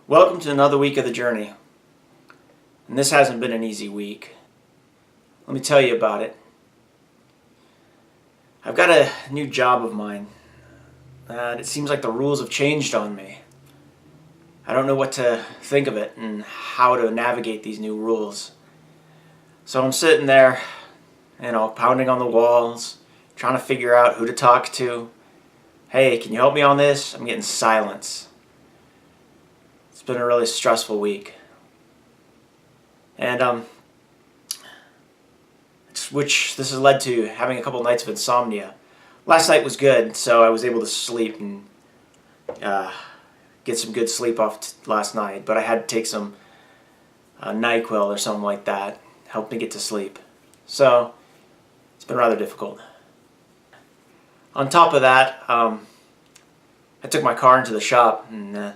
Welcome to another week of the journey. And this hasn't been an easy week. Let me tell you about it. I've got a new job of mine, and it seems like the rules have changed on me. I don't know what to think of it and how to navigate these new rules. So I'm sitting there, pounding on the walls, trying to figure out who to talk to. Hey, can you help me on this? I'm getting silence. It's been a really stressful week. And which this has led to having a couple nights of insomnia. Last night was good, so I was able to sleep and get some good sleep off last night. But I had to take some NyQuil or something like that, help me get to sleep. So it's been rather difficult. On top of that, I took my car into the shop and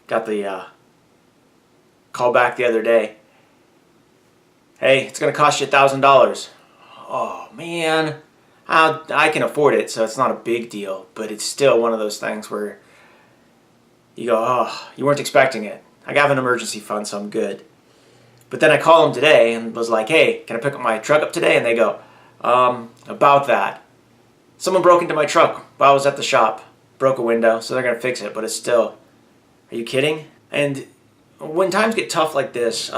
got the call back the other day. Hey, it's going to cost you $1,000. Oh, man. I can afford it, so it's not a big deal. But it's still one of those things where you go, oh, you weren't expecting it. I have an emergency fund, so I'm good. But then I call them today and was like, hey, can I pick up my truck up today? And they go, about that. Someone broke into my truck while I was at the shop. Broke a window, so they're going to fix it. But it's still, are you kidding? And when times get tough like this,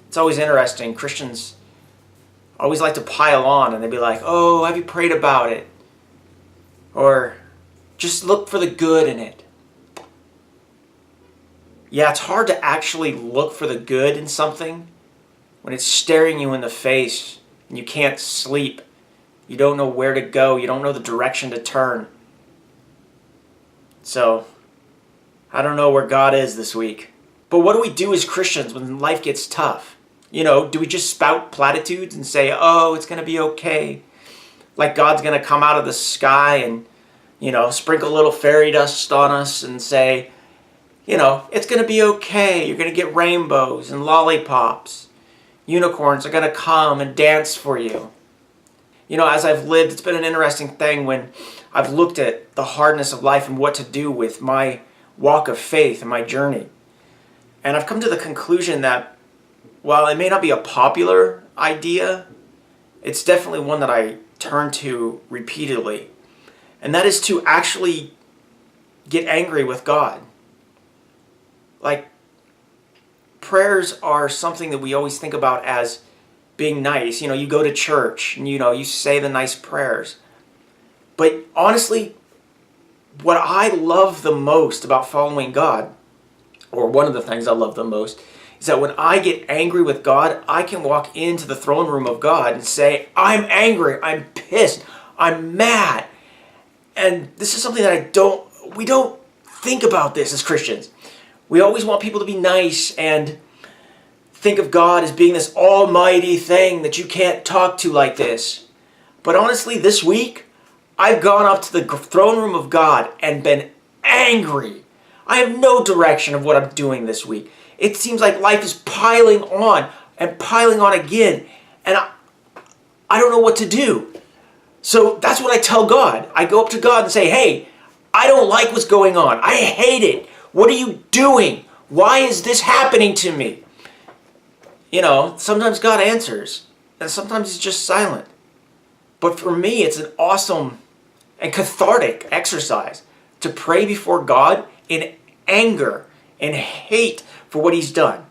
it's always interesting. Christians always like to pile on and they'd be like, oh, have you prayed about it? Or just look for the good in it. Yeah, it's hard to actually look for the good in something when it's staring you in the face and you can't sleep. You don't know where to go. You don't know the direction to turn. So, I don't know where God is this week. But what do we do as Christians when life gets tough? Do we just spout platitudes and say, oh, it's going to be okay? Like God's going to come out of the sky and, sprinkle a little fairy dust on us and say, it's going to be okay. You're going to get rainbows and lollipops. Unicorns are going to come and dance for you. As I've lived, it's been an interesting thing when I've looked at the hardness of life and what to do with my walk of faith and my journey. And I've come to the conclusion that while it may not be a popular idea, it's definitely one that I turn to repeatedly. And that is to actually get angry with God. Like, prayers are something that we always think about as being nice. You go to church and you say the nice prayers. But honestly, what I love the most about following God, or one of the things I love the most, is that when I get angry with God, I can walk into the throne room of God and say, I'm angry, I'm pissed, I'm mad. And this is something that we don't think about this as Christians. We always want people to be nice and think of God as being this almighty thing that you can't talk to like this. But honestly, this week, I've gone up to the throne room of God and been angry. I have no direction of what I'm doing this week. It seems like life is piling on and piling on again, and I don't know what to do. So that's what I tell God. I go up to God and say, hey, I don't like what's going on. I hate it. What are you doing? Why is this happening to me? Sometimes God answers, and sometimes He's just silent. But for me, it's an awesome and cathartic exercise to pray before God in anger and hate for what He's done.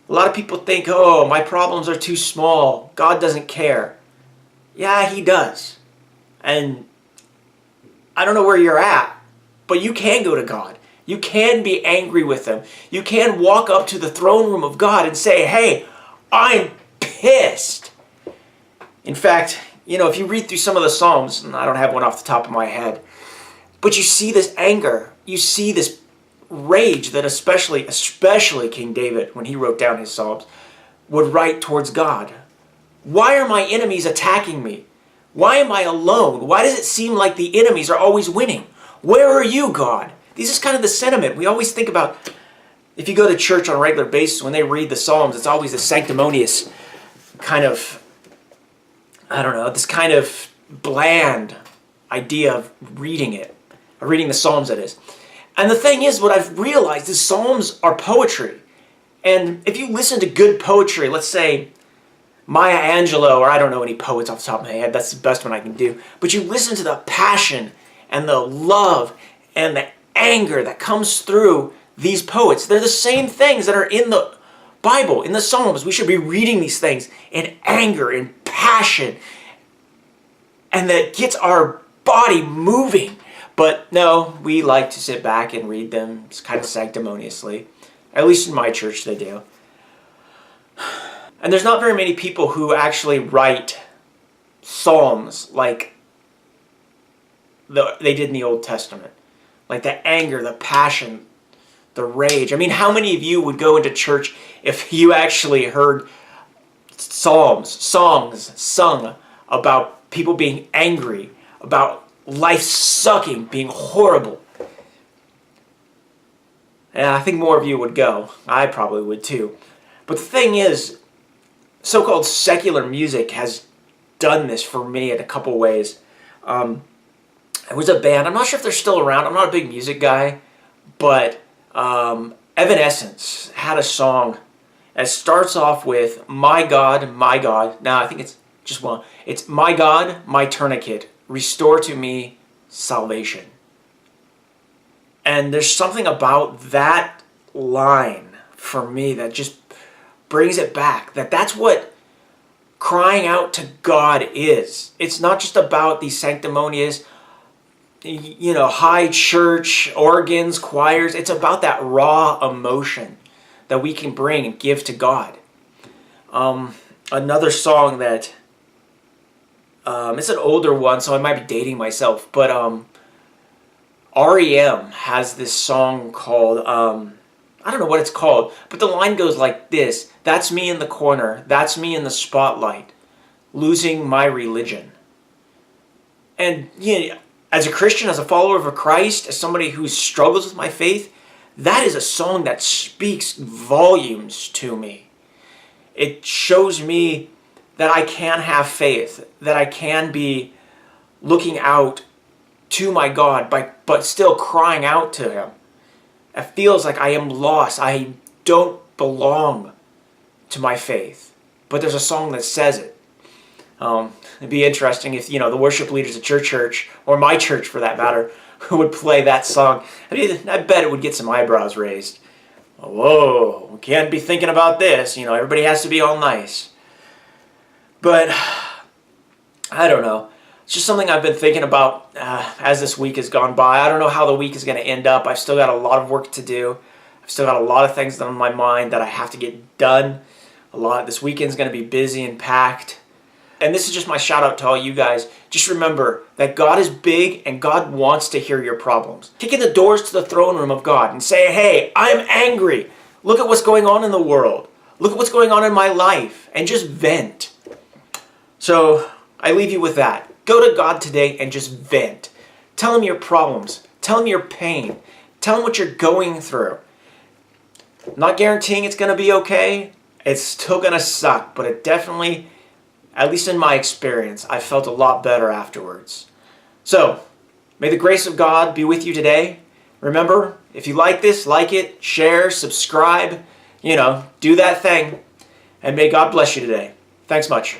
A lot of people think, oh, my problems are too small. God doesn't care. Yeah, He does. And I don't know where you're at, but you can go to God. You can be angry with Him. You can walk up to the throne room of God and say, hey, I'm pissed. In fact, if you read through some of the Psalms, and I don't have one off the top of my head, but you see this anger, you see this rage that especially King David, when he wrote down his Psalms, would write towards God. Why are my enemies attacking me? Why am I alone? Why does it seem like the enemies are always winning? Where are you, God? This is kind of the sentiment. We always think about, if you go to church on a regular basis, when they read the Psalms, it's always a sanctimonious kind of, this kind of bland idea of reading the Psalms, that is. And the thing is, what I've realized is Psalms are poetry. And if you listen to good poetry, let's say Maya Angelou, or I don't know any poets off the top of my head, that's the best one I can do, but you listen to the passion and the love and the anger that comes through these poets. They're the same things that are in the Bible, in the Psalms. We should be reading these things in anger, in passion, and that gets our body moving. But no, we like to sit back and read them kind of sanctimoniously. At least in my church they do. And there's not very many people who actually write psalms like they did in the Old Testament. Like the anger, the passion, the rage. I mean, how many of you would go into church if you actually heard songs sung about people being angry, about life sucking, being horrible? And I think more of you would go. I probably would too. But the thing is, so-called secular music has done this for me in a couple ways. There was a band, I'm not sure if they're still around, I'm not a big music guy, but Evanescence had a song that starts off with, my God, now I think it's just one, it's my God, my tourniquet, restore to me salvation. And there's something about that line for me that just brings it back. That's what crying out to God is. It's not just about these sanctimonious, high church organs, choirs. It's about that raw emotion that we can bring and give to God. Another song that, it's an older one, so I might be dating myself, but REM has this song called, I don't know what it's called, but the line goes like this: that's me in the corner, that's me in the spotlight, losing my religion. And as a Christian, as a follower of Christ, as somebody who struggles with my faith, that is a song that speaks volumes to me. It shows me that I can have faith, that I can be looking out to my God, but still crying out to Him. It feels like I am lost. I don't belong to my faith. But there's a song that says it. It'd be interesting if, the worship leaders at your church, or my church for that matter, who would play that song. I bet it would get some eyebrows raised. Whoa, we can't be thinking about this. Everybody has to be all nice. But, I don't know. It's just something I've been thinking about as this week has gone by. I don't know how the week is going to end up. I've still got a lot of work to do. I've still got a lot of things on my mind that I have to get done. This weekend's going to be busy and packed. And this is just my shout out to all you guys. Just remember that God is big and God wants to hear your problems. Kick in the doors to the throne room of God and say, hey, I'm angry. Look at what's going on in the world. Look at what's going on in my life. And just vent. So I leave you with that. Go to God today and just vent. Tell Him your problems. Tell Him your pain. Tell Him what you're going through. Not guaranteeing it's going to be okay. It's still going to suck, but it definitely, at least in my experience, I felt a lot better afterwards. So, may the grace of God be with you today. Remember, if you like this, like it, share, subscribe, do that thing. And may God bless you today. Thanks much.